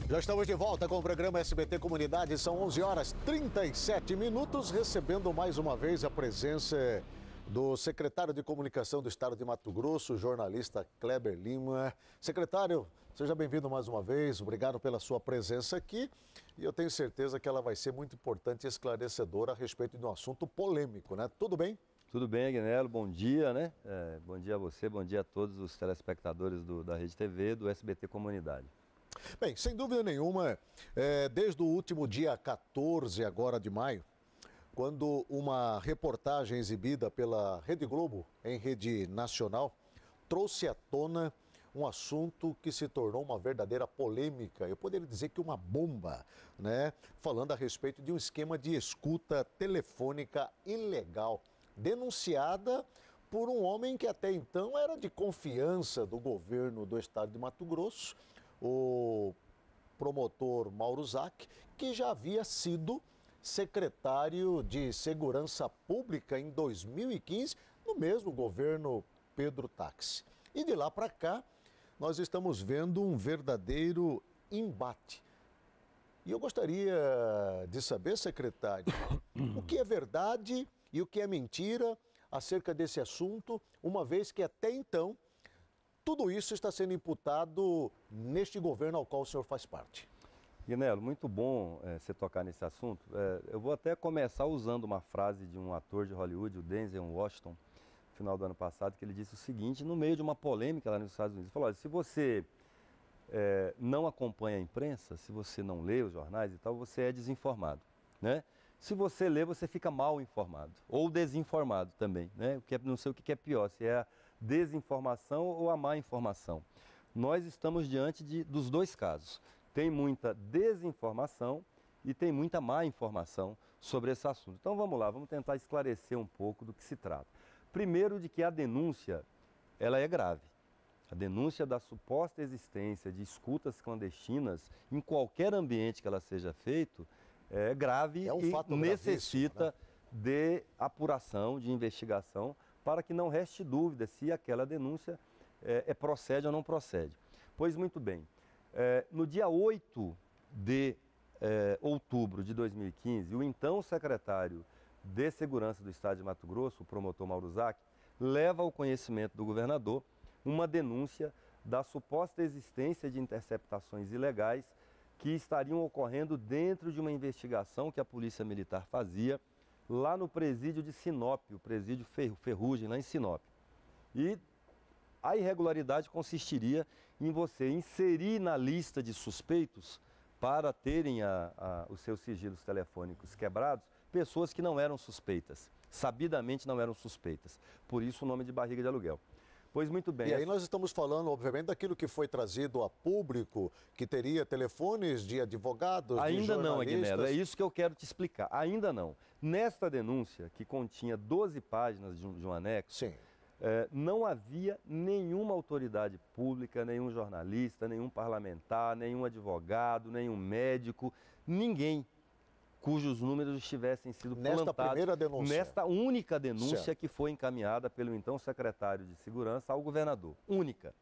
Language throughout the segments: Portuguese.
Já estamos de volta com o programa SBT Comunidade, são 11 horas 37 minutos, recebendo mais uma vez a presença do secretário de Comunicação do Estado de Mato Grosso, jornalista Kleber Lima. Secretário, seja bem-vindo mais uma vez, obrigado pela sua presença aqui e eu tenho certeza que ela vai ser muito importante e esclarecedora a respeito de um assunto polêmico, né? Tudo bem? Tudo bem, Agnello, bom dia, né? Bom dia a você, bom dia a todos os telespectadores da Rede TV, do SBT Comunidade. Bem, sem dúvida nenhuma, desde o último dia 14 agora de maio, quando uma reportagem exibida pela Rede Globo, em rede nacional, trouxe à tona um assunto que se tornou uma verdadeira polêmica, eu poderia dizer que uma bomba, né? Falando a respeito de um esquema de escuta telefônica ilegal, denunciada por um homem que até então era de confiança do governo do estado de Mato Grosso, o promotor Mauro Zac, que já havia sido secretário de Segurança Pública em 2015, no mesmo governo Pedro Táxi. E de lá para cá, nós estamos vendo um verdadeiro embate. E eu gostaria de saber, secretário, o que é verdade e o que é mentira acerca desse assunto, uma vez que até então tudo isso está sendo imputado neste governo ao qual o senhor faz parte. Agnello, muito bom você tocar nesse assunto. Eu vou até começar usando uma frase de um ator de Hollywood, o Denzel Washington, no final do ano passado, que ele disse o seguinte, no meio de uma polêmica lá nos Estados Unidos. Ele falou, olha, se você não acompanha a imprensa, se você não lê os jornais e tal, você é desinformado, né? Se você lê, você fica mal informado, ou desinformado também, né? Não sei o que é pior, se é a desinformação ou a má informação. Nós estamos diante dos dois casos. Tem muita desinformação e tem muita má informação sobre esse assunto. Então vamos lá, vamos tentar esclarecer um pouco do que se trata. Primeiro, de que a denúncia, ela é grave. A denúncia da suposta existência de escutas clandestinas em qualquer ambiente que ela seja feita é grave e necessita, né, de apuração, de investigação, para que não reste dúvida se aquela denúncia procede ou não procede. Pois muito bem, no dia 8 de outubro de 2015, o então secretário de Segurança do Estado de Mato Grosso, o promotor Mauro Zac, leva ao conhecimento do governador uma denúncia da suposta existência de interceptações ilegais que estariam ocorrendo dentro de uma investigação que a Polícia Militar fazia lá no presídio de Sinop, o presídio Ferrugem, lá em Sinop. E a irregularidade consistiria em você inserir na lista de suspeitos, para terem os seus sigilos telefônicos quebrados, pessoas que não eram suspeitas, sabidamente não eram suspeitas. Por isso o nome de barriga de aluguel. Pois muito bem. E aí nós estamos falando, obviamente, daquilo que foi trazido a público, que teria telefones de advogados, ainda não, Agnello, é isso que eu quero te explicar. Ainda não. Nesta denúncia, que continha 12 páginas de um anexo, sim, não havia nenhuma autoridade pública, nenhum jornalista, nenhum parlamentar, nenhum advogado, nenhum médico, ninguém cujos números estivessem sido plantados nesta única denúncia, certo, que foi encaminhada pelo então secretário de Segurança ao governador. Única.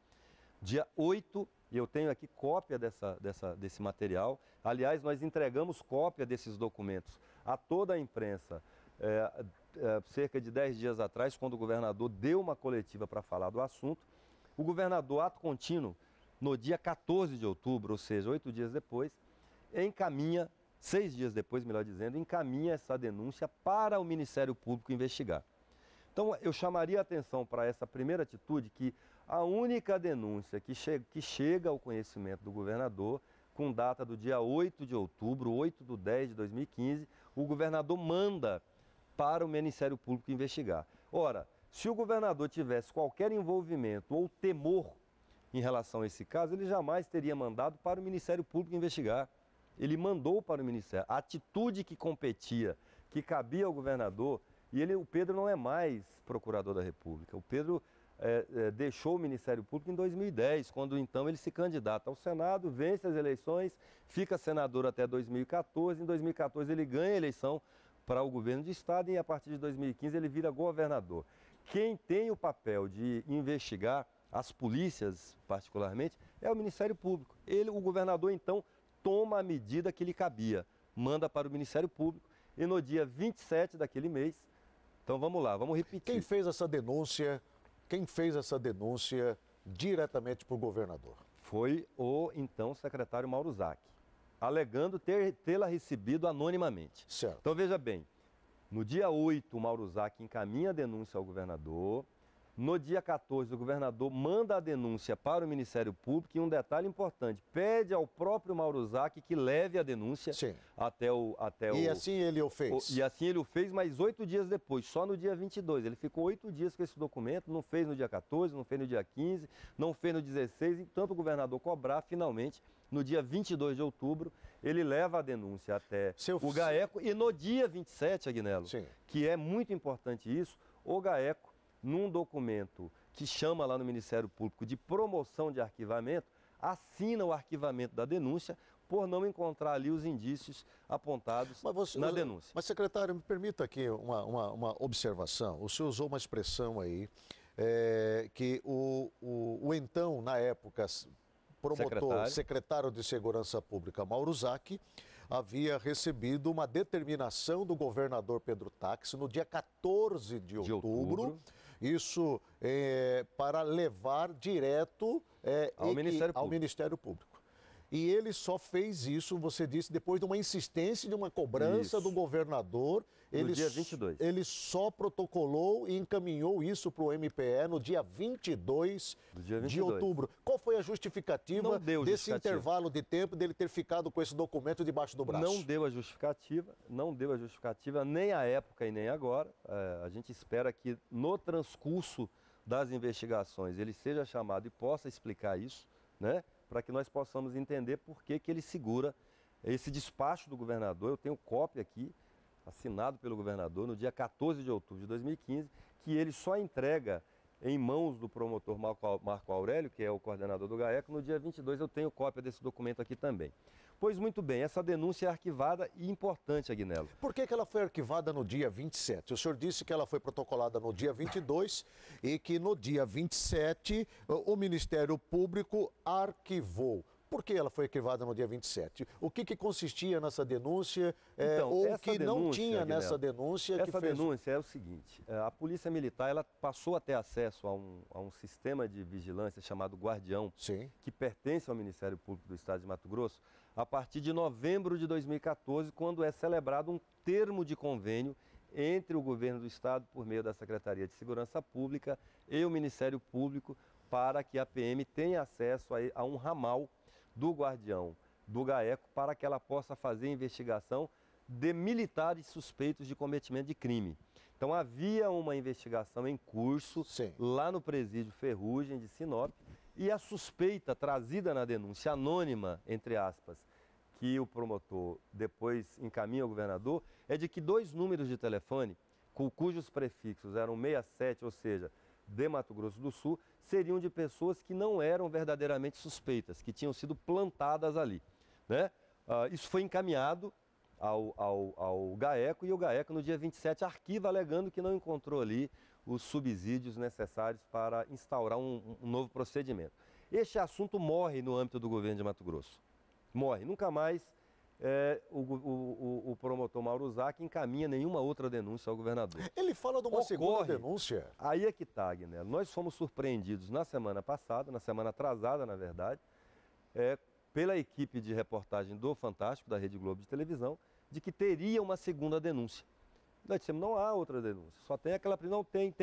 Dia 8, e eu tenho aqui cópia desse material. Aliás, nós entregamos cópia desses documentos a toda a imprensa cerca de 10 dias atrás, quando o governador deu uma coletiva para falar do assunto. O governador, ato contínuo, no dia 14 de outubro, ou seja, 8 dias depois, encaminha, 6 dias depois, melhor dizendo, encaminha essa denúncia para o Ministério Público investigar. Então, eu chamaria a atenção para essa primeira atitude, que a única denúncia que chega ao conhecimento do governador, com data do dia 8 de outubro, 8/10 de 2015, o governador manda para o Ministério Público investigar. Ora, se o governador tivesse qualquer envolvimento ou temor em relação a esse caso, ele jamais teria mandado para o Ministério Público investigar. Ele mandou para o Ministério. A atitude que competia, que cabia ao governador, e o Pedro não é mais procurador da República. O Pedro deixou o Ministério Público em 2010, quando então ele se candidata ao Senado, vence as eleições, fica senador até 2014. Em 2014 ele ganha a eleição para o governo de Estado e a partir de 2015 ele vira governador. Quem tem o papel de investigar, as polícias particularmente, é o Ministério Público. O governador então toma a medida que lhe cabia, manda para o Ministério Público e no dia 27 daquele mês, então vamos lá, vamos repetir. Quem fez essa denúncia? Quem fez essa denúncia diretamente para o governador? Foi o então secretário Mauro Zac, alegando tê-la recebido anonimamente. Certo. Então veja bem, no dia 8 o Mauro Zac encaminha a denúncia ao governador, no dia 14 o governador manda a denúncia para o Ministério Público e um detalhe importante, pede ao próprio Mauro Zac que leve a denúncia até o... E assim ele o fez? E assim ele o fez, mas 8 dias depois, só no dia 22. Ele ficou 8 dias com esse documento, não fez no dia 14, não fez no dia 15, não fez no 16, e tanto o governador cobrar, finalmente, no dia 22 de outubro, ele leva a denúncia até o GAECO e no dia 27, Aguinaldo, que é muito importante isso, o GAECO, num documento que chama lá no Ministério Público de promoção de arquivamento, assina o arquivamento da denúncia por não encontrar ali os indícios apontados na denúncia. Mas, secretário, me permita aqui uma observação. O senhor usou uma expressão aí, que o então, na época, promotor, secretário de Segurança Pública, Mauro Zac, havia recebido uma determinação do governador Pedro Táxi no dia 14 de outubro. Isso para levar direto ao Ministério Público. E ele só fez isso, você disse, depois de uma insistência, de uma cobrança do governador. No dia 22. Ele só protocolou e encaminhou isso para o MPE no dia 22 de outubro. Qual foi a justificativa desse intervalo de tempo dele ter ficado com esse documento debaixo do braço? Não deu a justificativa, nem à época e nem agora. A gente espera que no transcurso das investigações ele seja chamado e possa explicar isso, né? Para que nós possamos entender por que ele segura esse despacho do governador. Eu tenho cópia aqui, assinado pelo governador, no dia 14 de outubro de 2015, que ele só entrega em mãos do promotor Marco Aurélio, que é o coordenador do GAECO, no dia 22. Eu tenho cópia desse documento aqui também. Pois muito bem, essa denúncia é arquivada e importante, Aguinaldo. Por que ela foi arquivada no dia 27? O senhor disse que ela foi protocolada no dia 22 e que no dia 27 o Ministério Público arquivou. Por que ela foi arquivada no dia 27? O que consistia nessa denúncia ou que não tinha nessa denúncia? Essa denúncia é o seguinte, a Polícia Militar ela passou a ter acesso a um sistema de vigilância chamado Guardião, que pertence ao Ministério Público do Estado de Mato Grosso, a partir de novembro de 2014, quando é celebrado um termo de convênio entre o governo do Estado, por meio da Secretaria de Segurança Pública e o Ministério Público, para que a PM tenha acesso a um ramal do Guardião, do GAECO, para que ela possa fazer investigação de militares suspeitos de cometimento de crime. Então havia uma investigação em curso lá no presídio Ferrugem de Sinop e a suspeita trazida na denúncia anônima, entre aspas, que o promotor depois encaminha ao governador, é de que 2 números de telefone, cujos prefixos eram 67, ou seja, de Mato Grosso do Sul, seriam de pessoas que não eram verdadeiramente suspeitas, que tinham sido plantadas ali, né? Isso foi encaminhado ao GAECO e o GAECO no dia 27 arquiva alegando que não encontrou ali os subsídios necessários para instaurar um novo procedimento. Este assunto morre no âmbito do governo de Mato Grosso. Morre. Nunca mais o promotor Mauro Zac encaminha nenhuma outra denúncia ao governador. Ele fala de uma segunda denúncia. Aí é que está, Aguinaldo. Nós fomos surpreendidos na semana passada, na semana atrasada, na verdade, pela equipe de reportagem do Fantástico, da Rede Globo de televisão, de que teria uma segunda denúncia. Nós dissemos, não há outra denúncia, só tem aquela primeira,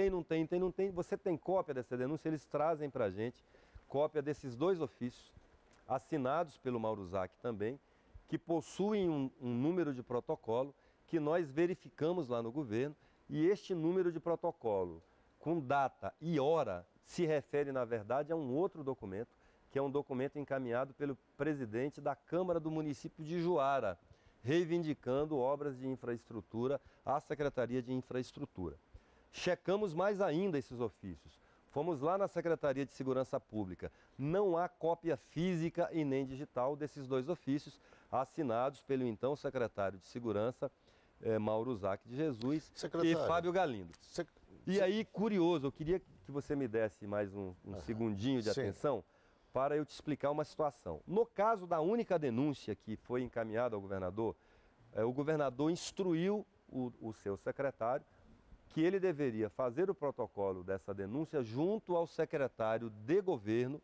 não tem. Você tem cópia dessa denúncia? Eles trazem para a gente cópia desses 2 ofícios, assinados pelo Mauro Zac também, que possuem um número de protocolo que nós verificamos lá no governo, e este número de protocolo, com data e hora, se refere, na verdade, a um outro documento, que é um documento encaminhado pelo presidente da Câmara do município de Juara, reivindicando obras de infraestrutura à Secretaria de Infraestrutura. Checamos mais ainda esses ofícios. Fomos lá na Secretaria de Segurança Pública. Não há cópia física e nem digital desses 2 ofícios, assinados pelo então secretário de Segurança, Mauro Zac de Jesus, e Fábio Galindo. E aí, curioso, eu queria que você me desse mais um segundinho de atenção para eu te explicar uma situação. No caso da única denúncia que foi encaminhada ao governador, o governador instruiu o seu secretário que ele deveria fazer o protocolo dessa denúncia junto ao secretário de governo,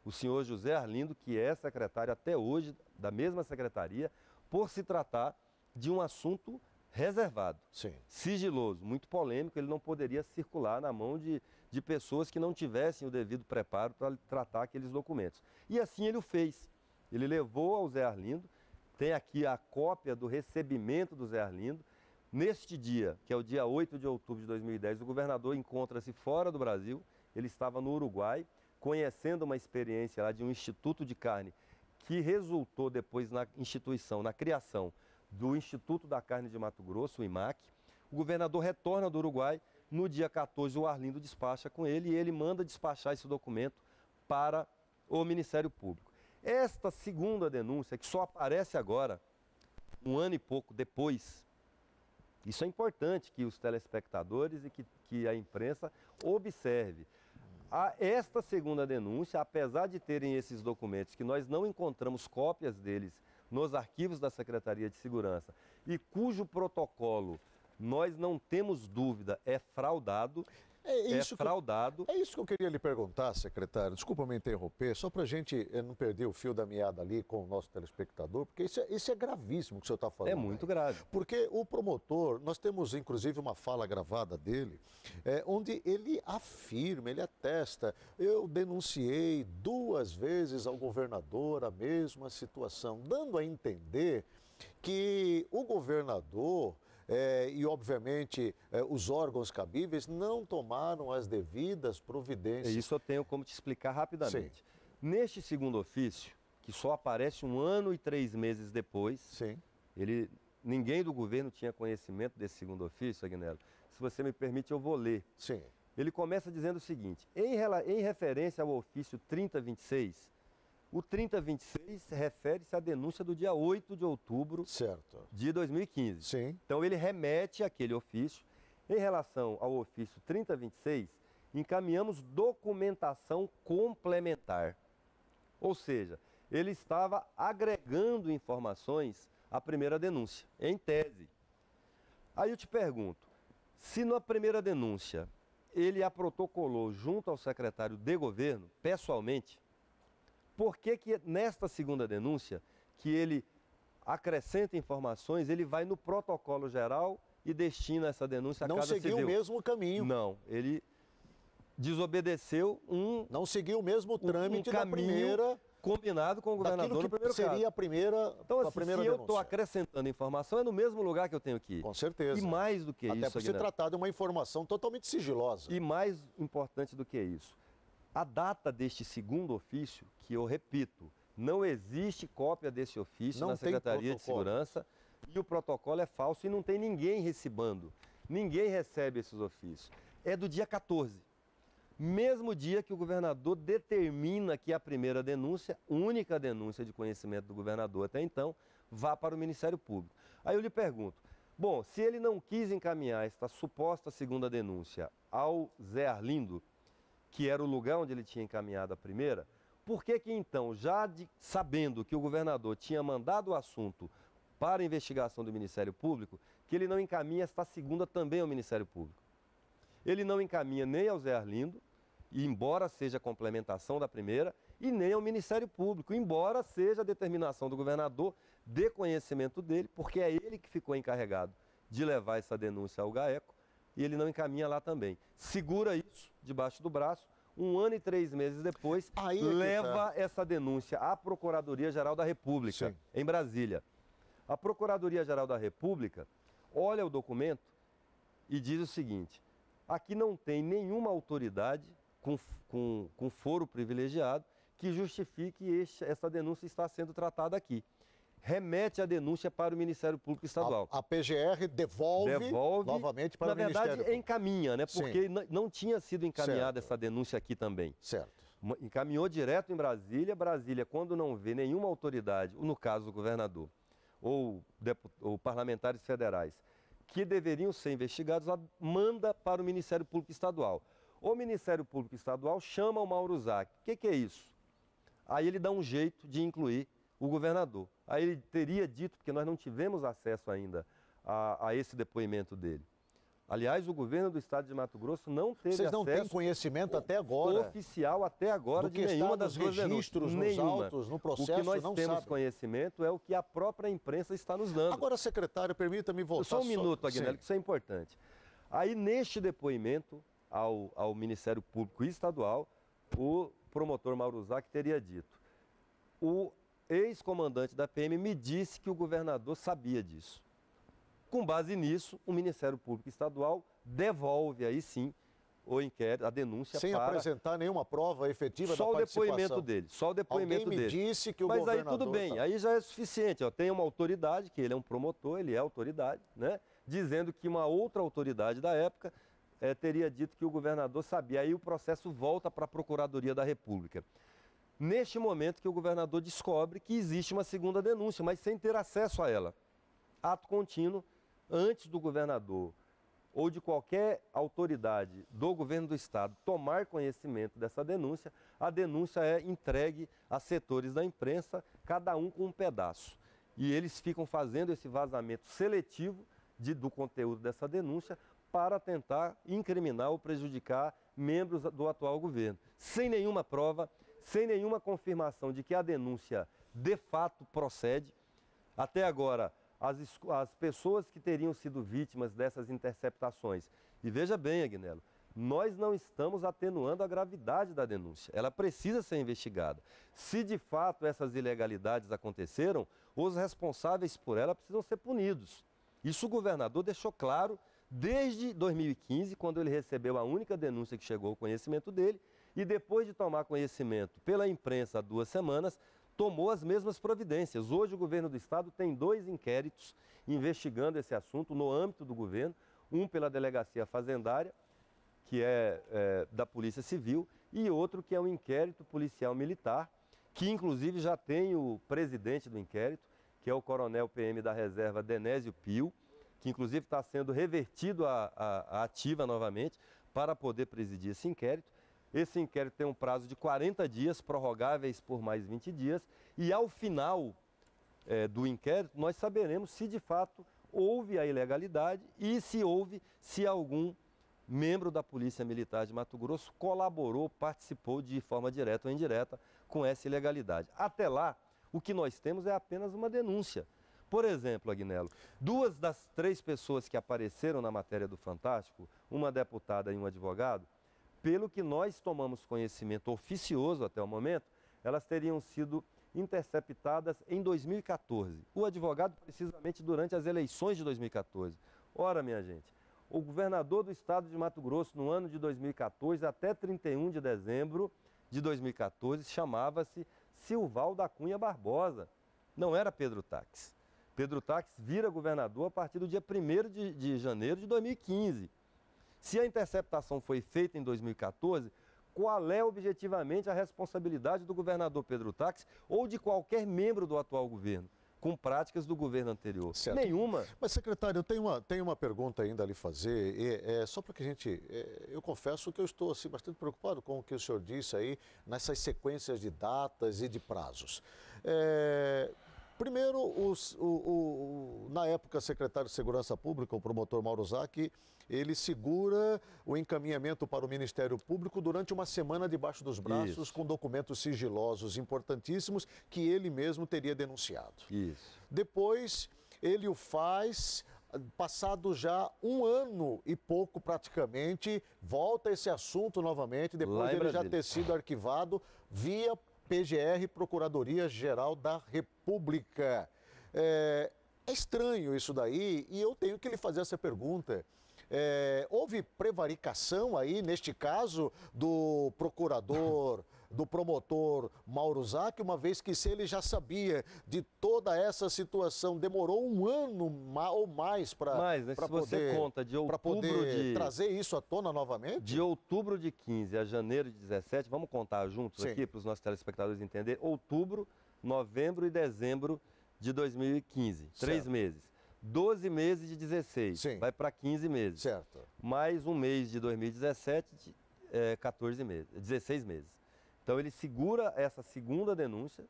o senhor José Arlindo, que é secretário até hoje da mesma secretaria, por se tratar de um assunto reservado, Sim. sigiloso, muito polêmico. Ele não poderia circular na mão de pessoas que não tivessem o devido preparo para tratar aqueles documentos. E assim ele o fez. Ele levou ao Zé Arlindo, tem aqui a cópia do recebimento do Zé Arlindo. Neste dia, que é o dia 8 de outubro de 2010, o governador encontra-se fora do Brasil, ele estava no Uruguai, conhecendo uma experiência lá de um instituto de carne, que resultou depois na instituição, na criação do Instituto da Carne de Mato Grosso, o IMAC. O governador retorna do Uruguai, no dia 14 o Arlindo despacha com ele e ele manda despachar esse documento para o Ministério Público. Esta segunda denúncia, que só aparece agora, um ano e pouco depois, isso é importante que os telespectadores e que a imprensa observe. Esta segunda denúncia, apesar de terem esses documentos, que nós não encontramos cópias deles nos arquivos da Secretaria de Segurança, e cujo protocolo nós não temos dúvida é fraudado, é isso que eu queria lhe perguntar, secretário. Desculpa me interromper, só para a gente não perder o fio da meada ali com o nosso telespectador, porque isso é gravíssimo o que o senhor está falando. É muito grave. Porque o promotor, nós temos inclusive uma fala gravada dele, onde ele afirma, ele atesta: eu denunciei 2 vezes ao governador a mesma situação, dando a entender que o governador e, obviamente, os órgãos cabíveis não tomaram as devidas providências. Isso eu tenho como te explicar rapidamente. Sim. Neste segundo ofício, que só aparece 1 ano e 3 meses depois, sim, ninguém do governo tinha conhecimento desse segundo ofício, Agnello. Se você me permite, eu vou ler. Sim. Ele começa dizendo o seguinte: em referência ao ofício 3026, o 3026 refere-se à denúncia do dia 8 de outubro de 2015. Sim. Então ele remete àquele ofício. Em relação ao ofício 3026, encaminhamos documentação complementar. Ou seja, ele estava agregando informações à primeira denúncia, em tese. Aí eu te pergunto, se na primeira denúncia ele a protocolou junto ao secretário de governo, pessoalmente, por que nesta segunda denúncia, que ele acrescenta informações, ele vai no protocolo geral e destina essa denúncia à Casa Civil? Não seguiu o mesmo caminho. Não, ele desobedeceu não seguiu o mesmo trâmite da primeira... combinado com o governador no primeiro caso. Seria a primeira Então, assim, primeira se denúncia. eu estou acrescentando informação, é no mesmo lugar que eu tenho que ir. Com certeza. E mais do que Até isso, por se tratar de uma informação totalmente sigilosa. E mais importante do que isso, a data deste segundo ofício, que eu repito, não existe cópia desse ofício na Secretaria de Segurança, e o protocolo é falso e não tem ninguém recebendo. Ninguém recebe esses ofícios. É do dia 14. Mesmo dia que o governador determina que a primeira denúncia, única denúncia de conhecimento do governador até então, vá para o Ministério Público. Aí eu lhe pergunto, bom, se ele não quis encaminhar esta suposta segunda denúncia ao Zé Arlindo, que era o lugar onde ele tinha encaminhado a primeira, por que então, sabendo que o governador tinha mandado o assunto para a investigação do Ministério Público, que ele não encaminha esta segunda também ao Ministério Público? Ele não encaminha nem ao Zé Arlindo, e embora seja a complementação da primeira, e nem ao Ministério Público, embora seja a determinação do governador de conhecimento dele, porque é ele que ficou encarregado de levar essa denúncia ao GAECO, e ele não encaminha lá também. Segura isso debaixo do braço, 1 ano e 3 meses depois, leva essa denúncia à Procuradoria-Geral da República, Sim. em Brasília. A Procuradoria-Geral da República olha o documento e diz o seguinte: aqui não tem nenhuma autoridade com foro privilegiado que justifique essa denúncia está sendo tratada aqui. Remete a denúncia para o Ministério Público Estadual. A PGR devolve novamente para o Ministério Público. Na verdade, encaminha, né? Porque não tinha sido encaminhada essa denúncia aqui também. Certo. Encaminhou direto em Brasília. Brasília, quando não vê nenhuma autoridade, no caso do governador, ou parlamentares federais, que deveriam ser investigados, ela manda para o Ministério Público Estadual. O Ministério Público Estadual chama o Mauro Zac. O que é isso? Aí ele dá um jeito de incluir o governador. Aí ele teria dito, porque nós não tivemos acesso ainda a esse depoimento dele. Aliás, o governo do estado de Mato Grosso não teve Vocês não têm conhecimento até agora oficial até agora de nenhuma das duas registros, nos autos, no processo, o que nós não temos sabe. Conhecimento é o que a própria imprensa está nos dando. Agora, secretário, permita-me voltar. Só um minuto, Aguinaldo, que isso é importante. Aí, neste depoimento ao Ministério Público Estadual, o promotor Mauro Zac teria dito: o ex-comandante da PM me disse que o governador sabia disso. Com base nisso, o Ministério Público Estadual devolve aí sim o inquérito, a denúncia sem apresentar nenhuma prova efetiva da participação. Só o depoimento dele, só o depoimento dele. Alguém me disse que o Mas governador... aí tudo bem, aí já é suficiente. Ó, tem uma autoridade, que ele é um promotor, ele é autoridade, né? Dizendo que uma outra autoridade da época teria dito que o governador sabia. Aí o processo volta para a Procuradoria da República. Neste momento que o governador descobre que existe uma segunda denúncia, mas sem ter acesso a ela. Ato contínuo, antes do governador ou de qualquer autoridade do governo do estado tomar conhecimento dessa denúncia, a denúncia é entregue a setores da imprensa, cada um com um pedaço. E eles ficam fazendo esse vazamento seletivo do conteúdo dessa denúncia para tentar incriminar ou prejudicar membros do atual governo. Sem nenhuma prova, sem nenhuma confirmação de que a denúncia de fato procede. Até agora, as pessoas que teriam sido vítimas dessas interceptações. E veja bem, Aguinaldo, nós não estamos atenuando a gravidade da denúncia. Ela precisa ser investigada. Se de fato essas ilegalidades aconteceram, os responsáveis por ela precisam ser punidos. Isso o governador deixou claro desde 2015, quando ele recebeu a única denúncia que chegou ao conhecimento dele, e depois de tomar conhecimento pela imprensa há 2 semanas, tomou as mesmas providências. Hoje o governo do estado tem 2 inquéritos investigando esse assunto no âmbito do governo, um pela Delegacia Fazendária, que é da Polícia Civil, e outro que é um inquérito policial militar, que inclusive já tem o presidente do inquérito, que é o coronel PM da reserva Denésio Pio, que inclusive está sendo revertido à ativa novamente para poder presidir esse inquérito. Esse inquérito tem um prazo de 40 dias, prorrogáveis por mais 20 dias, e ao final do inquérito nós saberemos se de fato houve a ilegalidade e se algum membro da Polícia Militar de Mato Grosso colaborou, participou de forma direta ou indireta com essa ilegalidade. Até lá, o que nós temos é apenas uma denúncia. Por exemplo, Aguinaldo, 2 das 3 pessoas que apareceram na matéria do Fantástico, uma deputada e um advogado, pelo que nós tomamos conhecimento oficioso até o momento, elas teriam sido interceptadas em 2014. O advogado, precisamente durante as eleições de 2014. Ora, minha gente, o governador do estado de Mato Grosso, no ano de 2014, até 31 de dezembro de 2014, chamava-se Silval da Cunha Barbosa. Não era Pedro Táxi. Pedro Táxi vira governador a partir do dia 1º de janeiro de 2015. Se a interceptação foi feita em 2014, qual é objetivamente a responsabilidade do governador Pedro Táxi ou de qualquer membro do atual governo, com práticas do governo anterior? Certo. Nenhuma. Mas, secretário, eu tenho uma pergunta ainda a lhe fazer, só para que a gente... eu confesso que eu estou assim, bastante preocupado com o que o senhor disse aí, nessas sequências de datas e de prazos. Primeiro, na época, secretário de Segurança Pública, o promotor Mauro Zac, ele segura o encaminhamento para o Ministério Público durante uma semana debaixo dos braços, Isso. com documentos sigilosos importantíssimos que ele mesmo teria denunciado. Isso. Depois, ele o faz, passado já 1 ano e pouco praticamente, volta esse assunto novamente, depois dele já ter sido arquivado via PGR, Procuradoria-Geral da República. É estranho isso daí e eu tenho que lhe fazer essa pergunta. Houve prevaricação aí, neste caso, do procurador, do promotor Mauro Zac, uma vez que se ele já sabia de toda essa situação, demorou 1 ano ou mais para você conta de outubro trazer isso à tona novamente? De outubro de 15 a janeiro de 17, vamos contar juntos Sim. aqui para os nossos telespectadores entenderem, outubro, novembro e dezembro de 2015, Certo. 3 meses. 12 meses de 16, Sim. vai para 15 meses. Certo. Mais 1 mês de 2017, 14 meses, 16 meses. Então ele segura essa segunda denúncia,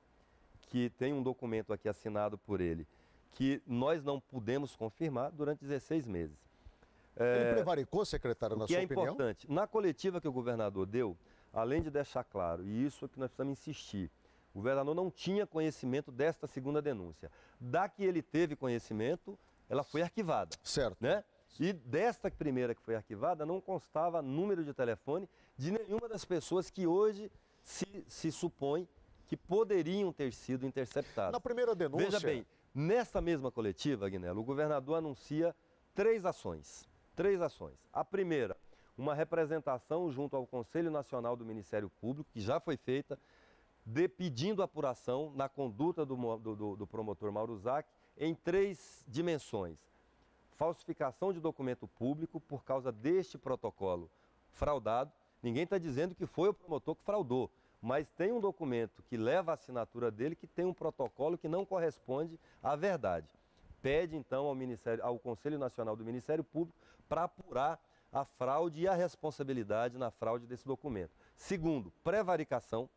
que tem um documento aqui assinado por ele, que nós não pudemos confirmar durante 16 meses. Ele prevaricou, secretário, na O que sua é opinião? importante, na coletiva que o governador deu, além de deixar claro, e isso é que nós precisamos insistir, o governador não tinha conhecimento desta segunda denúncia. Da que ele teve conhecimento, ela foi arquivada. Certo. Né? E desta primeira que foi arquivada, não constava número de telefone de nenhuma das pessoas que hoje se supõe que poderiam ter sido interceptadas. Na primeira denúncia... Veja bem, nessa mesma coletiva, Aguinaldo, o governador anuncia 3 ações. 3 ações. A primeira, uma representação junto ao Conselho Nacional do Ministério Público, que já foi feita, pedindo apuração na conduta do promotor Mauro Zac em 3 dimensões. Falsificação de documento público por causa deste protocolo fraudado. Ninguém está dizendo que foi o promotor que fraudou, mas tem um documento que leva a assinatura dele que tem um protocolo que não corresponde à verdade. Pede, então, ao Conselho Nacional do Ministério Público para apurar a fraude e a responsabilidade na fraude desse documento. Segundo, prevaricação,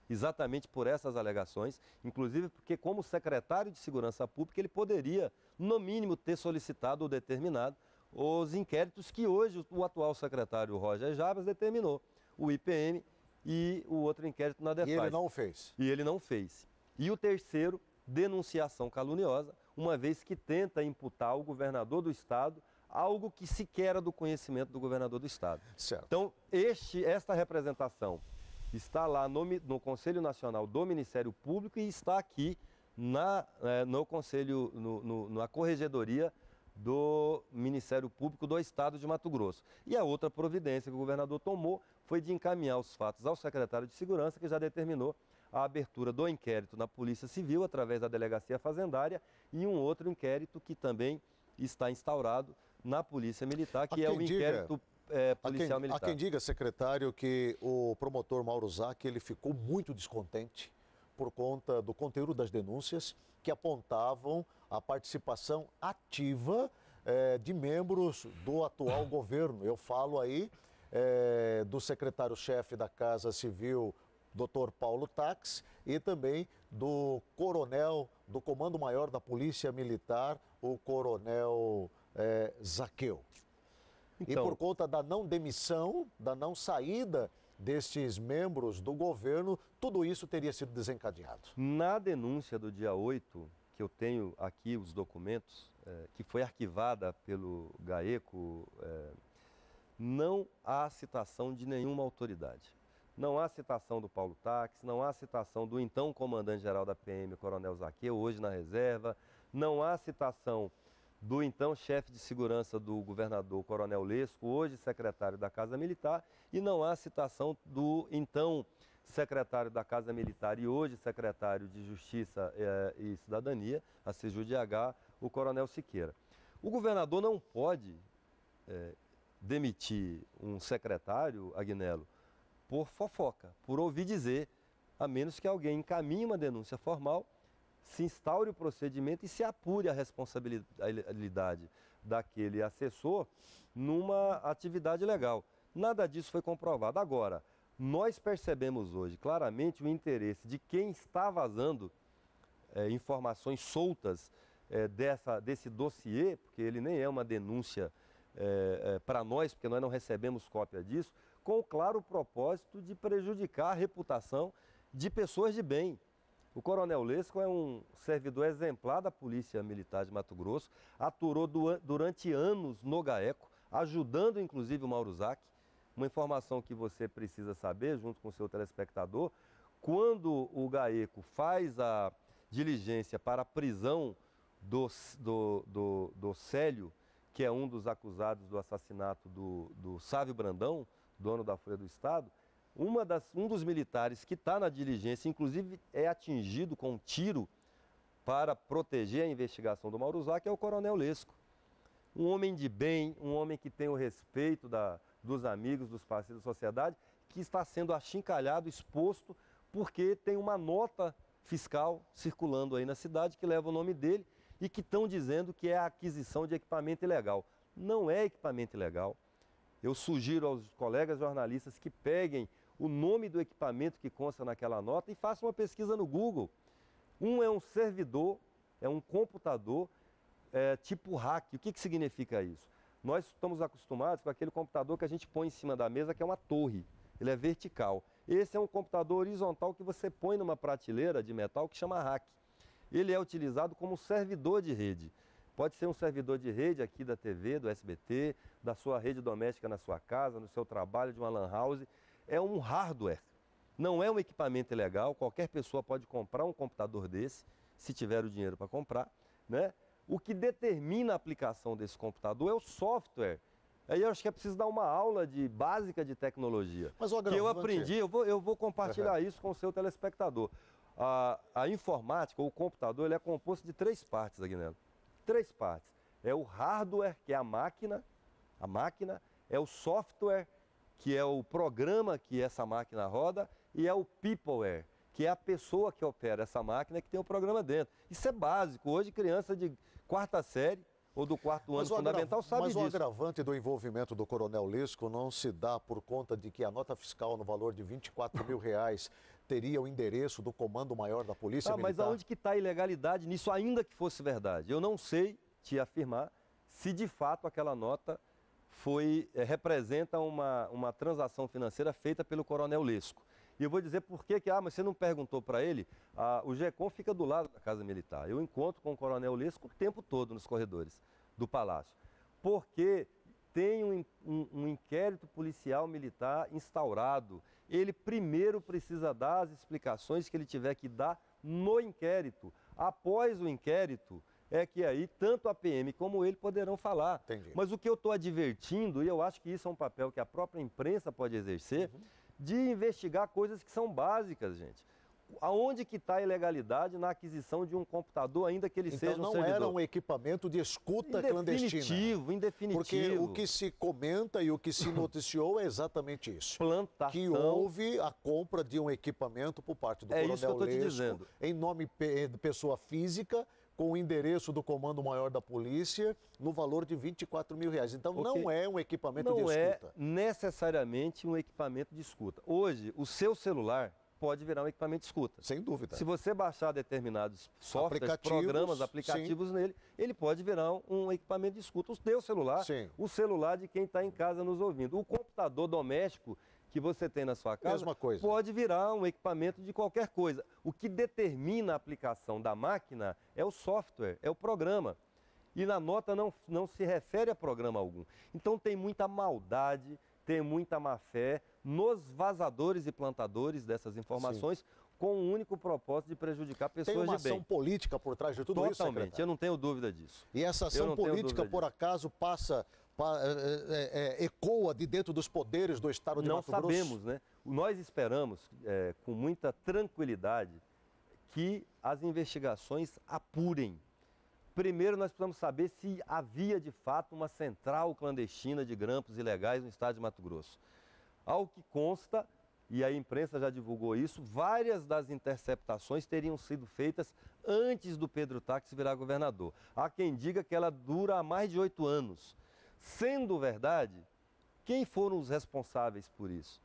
exatamente por essas alegações, inclusive porque, como secretário de Segurança Pública, ele poderia, no mínimo, ter solicitado ou determinado os inquéritos que hoje o atual secretário Roger Jarbas determinou, o IPM e o outro inquérito na DEFAS. E ele não fez. E ele não fez. E o terceiro, denunciação caluniosa, uma vez que tenta imputar ao governador do Estado algo que sequer era do conhecimento do governador do Estado. Certo. Então, esta representação está lá no Conselho Nacional do Ministério Público e está aqui no Conselho, na Corregedoria do Ministério Público do Estado de Mato Grosso. E a outra providência que o governador tomou foi de encaminhar os fatos ao secretário de Segurança, que já determinou a abertura do inquérito na Polícia Civil, através da Delegacia Fazendária, e um outro inquérito que também está instaurado na Polícia Militar, que é o inquérito policial militar. Há quem diga, secretário, que o promotor Mauro Zac, ele ficou muito descontente por conta do conteúdo das denúncias que apontavam a participação ativa de membros do atual governo. Eu falo aí do secretário-chefe da Casa Civil, Dr. Paulo Tax, e também do coronel do Comando Maior da Polícia Militar, o coronel Zaqueu. Então, e por conta da não demissão, da não saída destes membros do governo, tudo isso teria sido desencadeado. Na denúncia do dia 8, que eu tenho aqui os documentos, que foi arquivada pelo GAECO, não há citação de nenhuma autoridade. Não há citação do Paulo Tax, não há citação do então comandante-geral da PM, Coronel Zaqueu, hoje na reserva, não há citação do então chefe de segurança do governador, Coronel Lesco, hoje secretário da Casa Militar, e não há citação do então secretário da Casa Militar e hoje secretário de Justiça e Cidadania, a CJUDH, o Coronel Siqueira. O governador não pode demitir um secretário, Agnello, por fofoca, por ouvir dizer, a menos que alguém encaminhe uma denúncia formal, se instaure o procedimento e se apure a responsabilidade daquele assessor numa atividade legal. Nada disso foi comprovado. Agora, nós percebemos hoje claramente o interesse de quem está vazando informações soltas desse dossiê, porque ele nem é uma denúncia para nós, porque nós não recebemos cópia disso, com o claro propósito de prejudicar a reputação de pessoas de bem. O Coronel Lesco é um servidor exemplar da Polícia Militar de Mato Grosso, aturou durante anos no GAECO, ajudando inclusive o Mauro Zac. Uma informação que você precisa saber, junto com o seu telespectador, quando o GAECO faz a diligência para a prisão do Célio, que é um dos acusados do assassinato do Sávio Brandão, dono da Folha do Estado, um dos militares que está na diligência, inclusive é atingido com um tiro para proteger a investigação do Mauro Zac, é o Coronel Lesco. Um homem de bem, um homem que tem o respeito dos amigos, dos parceiros da sociedade, que está sendo achincalhado, exposto, porque tem uma nota fiscal circulando aí na cidade que leva o nome dele e que estão dizendo que é a aquisição de equipamento ilegal. Não é equipamento ilegal. Eu sugiro aos colegas jornalistas que peguem o nome do equipamento que consta naquela nota e faça uma pesquisa no Google. Um é um servidor, é um computador tipo hack. O que significa isso? Nós estamos acostumados com aquele computador que a gente põe em cima da mesa, que é uma torre. Ele é vertical. Esse é um computador horizontal que você põe numa prateleira de metal que chama rack. Ele é utilizado como servidor de rede. Pode ser um servidor de rede aqui da TV, do SBT, da sua rede doméstica na sua casa, no seu trabalho, de uma lan house. É um hardware. Não é um equipamento ilegal. Qualquer pessoa pode comprar um computador desse, se tiver o dinheiro para comprar, né? O que determina a aplicação desse computador é o software. Aí eu acho que é preciso dar uma aula básica de tecnologia. Mas o que eu aprendi, eu vou compartilhar isso com o seu telespectador. A informática, ou o computador, ele é composto de 3 partes, Aguinaldo. 3 partes. É o hardware, que é a máquina, é o software, que é o programa que essa máquina roda, e é o peopleware, que é a pessoa que opera essa máquina, que tem o programa dentro. Isso é básico. Hoje, criança de 4ª série ou do 4º ano fundamental sabe disso. Mas o agravante do envolvimento do Coronel Lisco não se dá por conta de que a nota fiscal no valor de R$24 mil teria o endereço do Comando Maior da Polícia Militar? Mas aonde que está a ilegalidade nisso, ainda que fosse verdade? Eu não sei te afirmar se de fato aquela nota representa uma transação financeira feita pelo Coronel Lisco. E eu vou dizer por que, mas você não perguntou para ele, o GECOM fica do lado da Casa Militar. Eu encontro com o Coronel Lisco o tempo todo nos corredores do Palácio. Porque tem um inquérito policial militar instaurado. Ele primeiro precisa dar as explicações que ele tiver que dar no inquérito. Após o inquérito, é que aí tanto a PM como ele poderão falar. Entendi. Mas o que eu estou advertindo, e eu acho que isso é um papel que a própria imprensa pode exercer, de investigar coisas que são básicas, gente. Aonde que está a ilegalidade na aquisição de um computador, ainda que ele seja um servidor? Então não era um equipamento de escuta clandestina. Indefinitivo. Porque o que se comenta e o que se noticiou é exatamente isso. Plantação. Que houve a compra de um equipamento por parte do Coronel isso que eu estou te dizendo. Em nome de pessoa física, com o endereço do Comando Maior da Polícia, no valor de R$24 mil. Então não é um equipamento de escuta. Não é necessariamente um equipamento de escuta. Hoje, o seu celular pode virar um equipamento de escuta. Sem dúvida. Se você baixar determinados softwares, programas, aplicativos nele, ele pode virar um equipamento de escuta. O seu celular, o celular de quem está em casa nos ouvindo. O computador doméstico que você tem na sua casa pode virar um equipamento de qualquer coisa. O que determina a aplicação da máquina é o software, é o programa. E na nota não se refere a programa algum. Então tem muita maldade, tem muita má-fé nos vazadores e plantadores dessas informações, com o único propósito de prejudicar pessoas de bem. Tem uma ação política por trás de tudo isso, secretário? Totalmente, eu não tenho dúvida disso. E essa ação política, por acaso, ecoa de dentro dos poderes do Estado de Mato Grosso? Não sabemos, né? Nós esperamos, com muita tranquilidade, que as investigações apurem. Primeiro, nós precisamos saber se havia, de fato, uma central clandestina de grampos ilegais no estado de Mato Grosso. Ao que consta, e a imprensa já divulgou isso, várias das interceptações teriam sido feitas antes do Pedro Táxi virar governador. Há quem diga que ela dura há mais de 8 anos. Sendo verdade, quem foram os responsáveis por isso?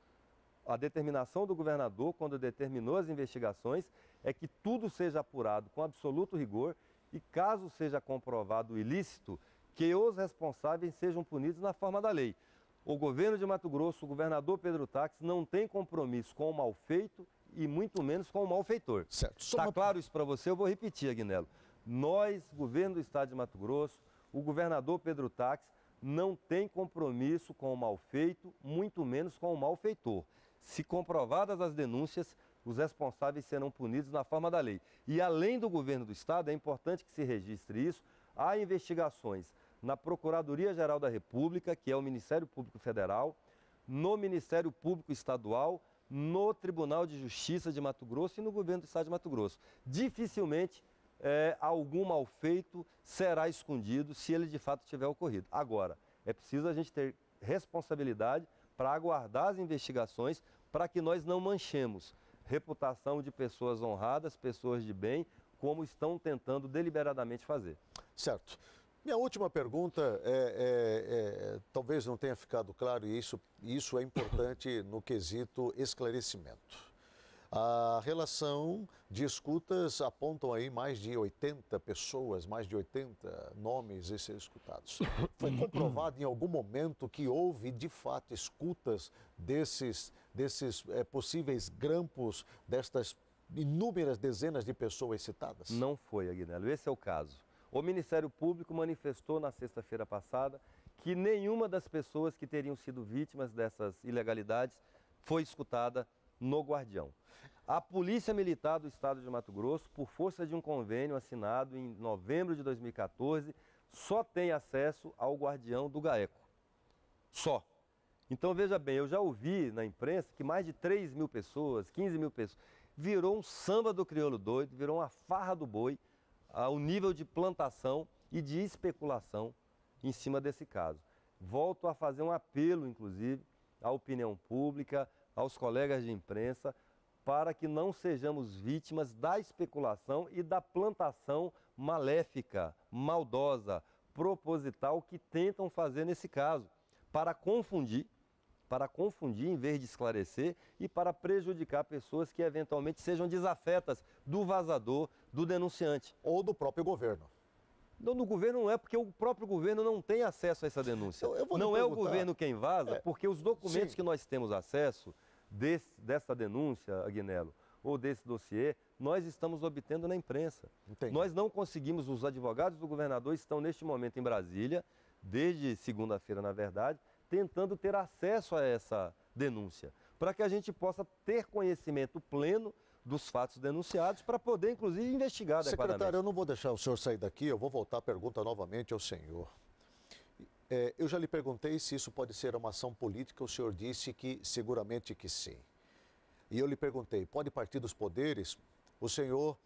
A determinação do governador, quando determinou as investigações, é que tudo seja apurado com absoluto rigor e, caso seja comprovado o ilícito, que os responsáveis sejam punidos na forma da lei. O governo de Mato Grosso, o governador Pedro Táxi, não tem compromisso com o mal feito e muito menos com o malfeitor. Está claro isso para você? Eu vou repetir, Aguinaldo. Nós, governo do estado de Mato Grosso, o governador Pedro Táxi, não tem compromisso com o mal feito, muito menos com o malfeitor. Se comprovadas as denúncias, os responsáveis serão punidos na forma da lei. E além do governo do estado, é importante que se registre isso, há investigações na Procuradoria-Geral da República, que é o Ministério Público Federal, no Ministério Público Estadual, no Tribunal de Justiça de Mato Grosso e no governo do estado de Mato Grosso. Dificilmente algum mal feito será escondido se ele de fato tiver ocorrido. Agora, é preciso a gente ter responsabilidade para aguardar as investigações para que nós não manchemos reputação de pessoas honradas, pessoas de bem, como estão tentando deliberadamente fazer. Certo. Minha última pergunta talvez não tenha ficado claro, e isso é importante no quesito esclarecimento. A relação de escutas apontam aí mais de 80 pessoas, mais de 80 nomes a ser escutados. Foi comprovado em algum momento que houve, de fato, escutas desses possíveis grampos, destas inúmeras dezenas de pessoas citadas? Não foi, Aguinaldo. Esse é o caso. O Ministério Público manifestou na sexta-feira passada que nenhuma das pessoas que teriam sido vítimas dessas ilegalidades foi escutada no Guardião. A Polícia Militar do Estado de Mato Grosso, por força de um convênio assinado em novembro de 2014, só tem acesso ao Guardião do GAECO. Só. Então, veja bem, eu já ouvi na imprensa que mais de 3 mil pessoas, 15 mil pessoas, virou um samba do crioulo doido, virou uma farra do boi, ao nível de plantação e de especulação em cima desse caso. Volto a fazer um apelo, inclusive, à opinião pública, aos colegas de imprensa, para que não sejamos vítimas da especulação e da plantação maléfica, maldosa, proposital que tentam fazer nesse caso, para confundir em vez de esclarecer e para prejudicar pessoas que eventualmente sejam desafetas do vazador, do denunciante. Ou do próprio governo. Não, no governo não é, porque o próprio governo não tem acesso a essa denúncia. Não é o governo quem vaza, porque os documentos que nós temos acesso dessa denúncia, Aguinaldo, ou desse dossiê, nós estamos obtendo na imprensa. Entendi. Nós não conseguimos, os advogados do governador estão neste momento em Brasília, desde segunda-feira, na verdade, tentando ter acesso a essa denúncia, para que a gente possa ter conhecimento pleno dos fatos denunciados, para poder, inclusive, investigar adequadamente. Secretário, eu não vou deixar o senhor sair daqui, eu vou voltar a pergunta novamente ao senhor. Eu já lhe perguntei se isso pode ser uma ação política, o senhor disse que seguramente que sim. E eu lhe perguntei, pode partir dos poderes? O senhor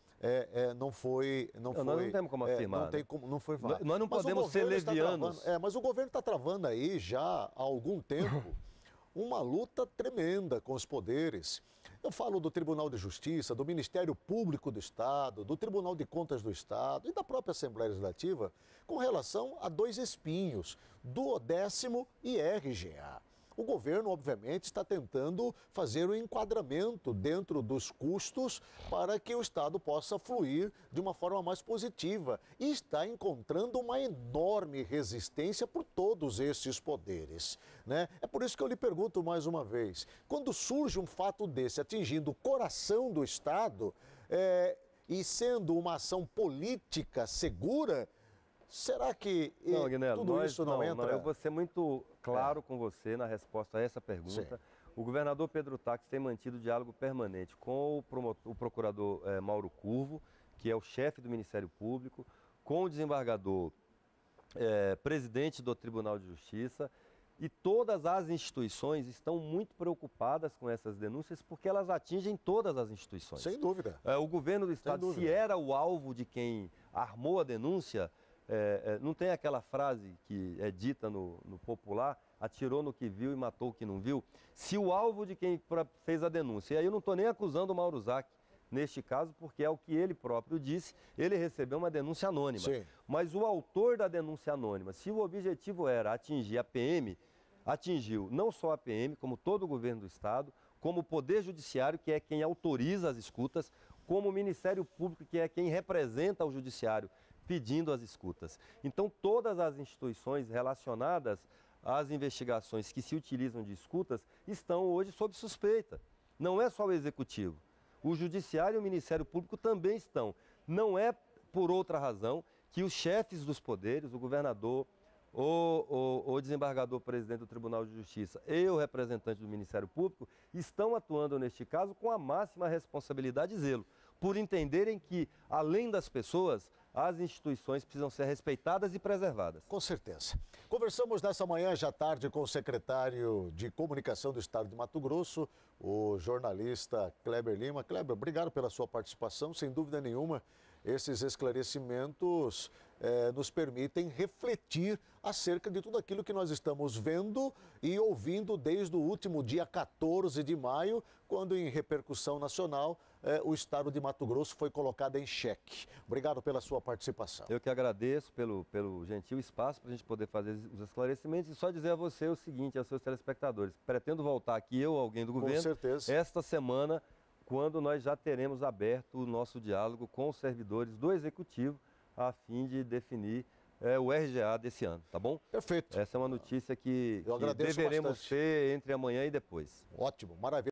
não foi... Nós não temos como afirmar. Não foi válido. Nós não podemos ser levianos. Mas o governo está travando aí já há algum tempo uma luta tremenda com os poderes. Eu falo do Tribunal de Justiça, do Ministério Público do Estado, do Tribunal de Contas do Estado e da própria Assembleia Legislativa com relação a dois espinhos, duodécimo e RGA. O governo, obviamente, está tentando fazer um enquadramento dentro dos custos para que o Estado possa fluir de uma forma mais positiva e está encontrando uma enorme resistência por todos esses poderes, né? É por isso que eu lhe pergunto mais uma vez, quando surge um fato desse atingindo o coração do Estado e sendo uma ação política segura, será que não, Aguinaldo, tudo isso não entra? Eu vou ser muito claro com você na resposta a essa pergunta. Sim. O governador Pedro Táxi tem mantido diálogo permanente com o procurador Mauro Curvo, que é o chefe do Ministério Público, com o desembargador presidente do Tribunal de Justiça, e todas as instituições estão muito preocupadas com essas denúncias porque elas atingem todas as instituições. Sem dúvida. O governo do Estado, se era o alvo de quem armou a denúncia, não tem aquela frase que é dita no popular, atirou no que viu e matou o que não viu? Se o alvo de quem fez a denúncia, e aí eu não estou nem acusando o Mauro Zac neste caso, porque é o que ele próprio disse, ele recebeu uma denúncia anônima. Sim. Mas o autor da denúncia anônima, se o objetivo era atingir a PM, atingiu não só a PM, como todo o governo do Estado, como o Poder Judiciário, que é quem autoriza as escutas, como o Ministério Público, que é quem representa o Judiciário pedindo as escutas. Então, todas as instituições relacionadas às investigações que se utilizam de escutas estão hoje sob suspeita. Não é só o Executivo. O Judiciário e o Ministério Público também estão. Não é por outra razão que os chefes dos poderes, o governador, o desembargador presidente do Tribunal de Justiça e o representante do Ministério Público estão atuando neste caso com a máxima responsabilidade e zelo, por entenderem que, além das pessoas, as instituições precisam ser respeitadas e preservadas. Com certeza. Conversamos nessa manhã, já tarde, com o secretário de Comunicação do Estado de Mato Grosso, o jornalista Kleber Lima. Kleber, obrigado pela sua participação. Sem dúvida nenhuma, esses esclarecimentos nos permitem refletir acerca de tudo aquilo que nós estamos vendo e ouvindo desde o último dia 14 de maio, quando, em repercussão nacional, o estado de Mato Grosso foi colocado em xeque. Obrigado pela sua participação. Eu que agradeço pelo gentil espaço para a gente poder fazer os esclarecimentos e só dizer a você o seguinte, aos seus telespectadores, pretendo voltar aqui, eu, alguém do governo, Com certeza. esta semana, quando nós já teremos aberto o nosso diálogo com os servidores do Executivo, a fim de definir o RGA desse ano, tá bom? Perfeito. Essa é uma notícia que Eu agradeço deveremos bastante. ter entre amanhã e depois. Ótimo, maravilha.